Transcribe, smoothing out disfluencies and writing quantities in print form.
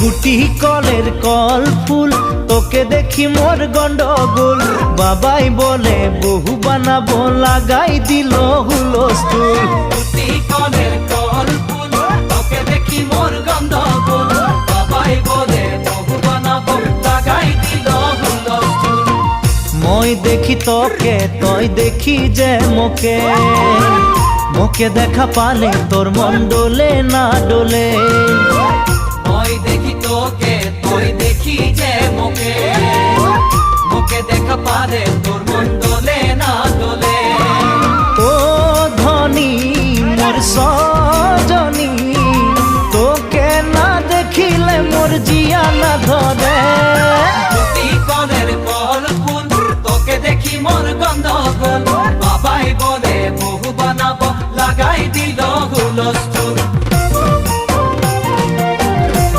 গুটি কলের কল ফুল তোকে দেখি মোর গন্ডগোল বাবাই বলে বহু বানাবো লাগাই দিল হুলস্থুল গুটি কলের কল ফুল তোকে দেখি মোর গন্ডগোল বাবাই বলে বহু বানাবো লাগাই দিল হুলস্থুল মই দেখি তোকে তই দেখি যে মোকে মোকে দেখা পালে তোর মন ডোলে না ডোলে